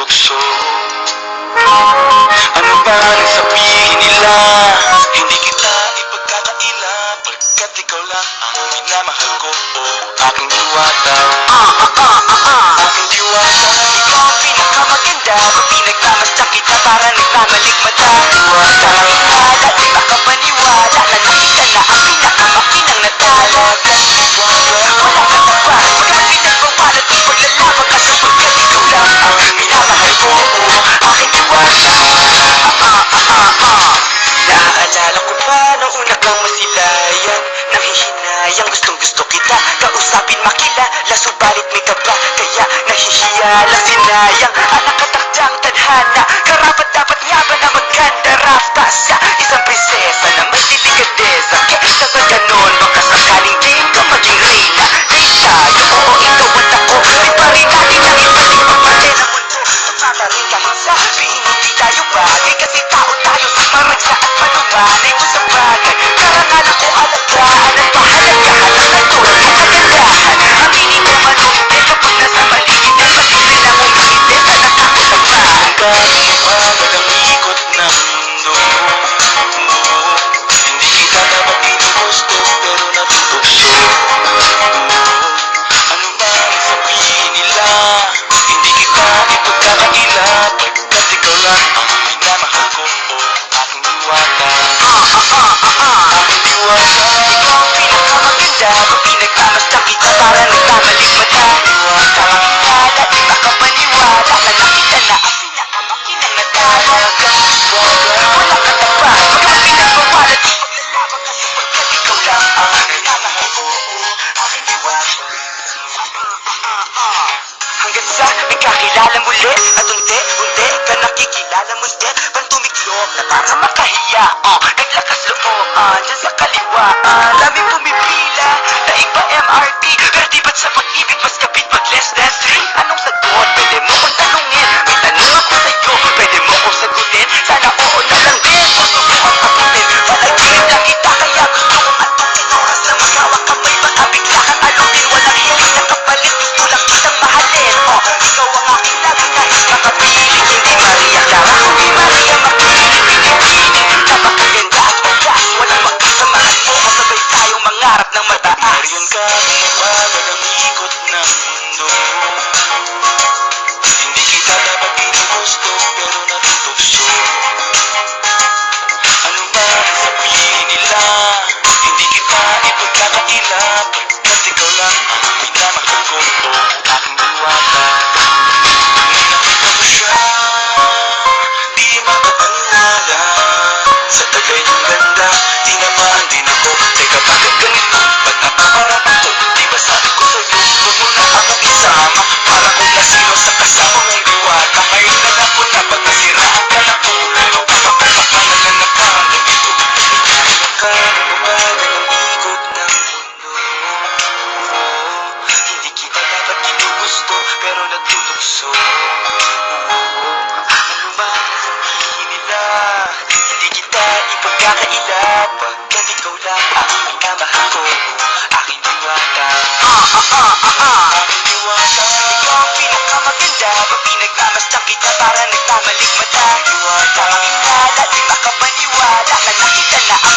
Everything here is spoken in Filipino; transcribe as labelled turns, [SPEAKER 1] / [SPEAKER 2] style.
[SPEAKER 1] tukso. Ano ba ang sabihin nila? Hindi kita ipagkakaila, pagkat ikaw lang ang minamahal ko. Aking diwata, aking diwata. Ikaw ang pinakamaganda, pag pinagmamasdan kita para nagmamaligmata. Diwata, hinala, di makapaniwala na nakita na ang pinakamakinang natalaga. Wala ka na ba? Pagkat pinagbawalat ng paglalaban ka sapagkat ikaw lang ang minamahal ko. Aking diwata. Naaalala ko pa nung una kang masilayan, nanghihinayang gustong gusto kita kausapin makilala, subalit may kaba kaya nahihiya lang sinayang. Anak katakdang tadhana, karapat dapat nga ba na maganda rafta sa isang prinsesa na may delikadesa. Kesa sa ganon baka sakaling din ka maging reyna. Date tayo, oo ikaw at ako, di pa rin natin ang iba't ibang parte ng mundo. Magpatarin kahit sabihin hindi tayo bagay, kasi tao tayo sa maragsa at manumanay mo sa bagay. Karangalan ko alagaan at pahalagahan ang natural at kagandahan. Aminin mo man o hindi kapag nasa paligid at patigil lang umingiti sa natakot ang maaga. Mabagal ang ikot ng mundo, hindi kita dapat ginugusto pero natutokso. Ano ba ang sabihin nila? Hindi kita ipagkakaila, pagkat ikaw lang ang minamahal ko. Aking diwata, aking diwata. Ikaw ang pinakamaganda, pag pinagmamasdan kita para nagmamaligmata. Diwata, hinala, di makapaniwala na nakita na ang pinakamakinang natalaga. Wala ka na ba? Pagkat pinagbawalat ng paglalaban ka sapagkat ikaw lang ang minamahal ko. Aking diwata. Hanggang sa nagkakilala muli at unti-unti ka nakikilala mundi, pang tumiklop na para makahiya. Naglakas loob dyan sa kaliwaan, daming pumipila na iba MRT, pero di ba't sa pag-ibig mas kapit pag less than 3? Anong sagot? Pwede mo kong tanungin, may tanong ako sa'yo, pwede mo kong sagutin, sana oo na lang din, o subukan abutin. Palagiin lang kita kaya gusto kong antukin, oras na magkawak kamay, baka bigla kang alutin. Walang hiling na kapalit, gusto lang kitang mahalin. Ikaw ang aking lagi nais makapiling, hindi Maria Clara, kundi Maria Makiling. Pinipiling, napakaganda at wagas, walang makasamahan mo, kasabay tayong mangarap ng mataas. Marian ka, mabagal ang ikot ng mundo, hindi kita dapat ginugusto pero natutokso. Ano ba ang sabihin nila? Hindi kita ipagkakaila, pagkat ikaw lang ang minamahal ko. Aking diwata. Nung nakita mo siya, di makapaniwala sa tagay ng ganda, tinamaan din ako. Teka bakit ganito? Ba't napaparap ako? Di ba sabi ko sa'yo, huwag mo na akong isama, para kung nasiro sa kasama mong diwata. Ngayon na lang po na pag nasiraan ka ng ulo, kapapapakalan na nagkaroon ito. Kaya ka, mabagal ang ikot ng mundo, hindi kita dapat ginugusto pero natutokso. Ano ba ang sabihin nila? Hindi kita ipagkakaila, pagkat ikaw lang ang minamahal ko. Aking diwata, aking diwata. Ikaw ang pinakamaganda, pag pinagmamasdan kita para nagmamaligmata. Diwata, hinala, di makapaniwala na nakita na ang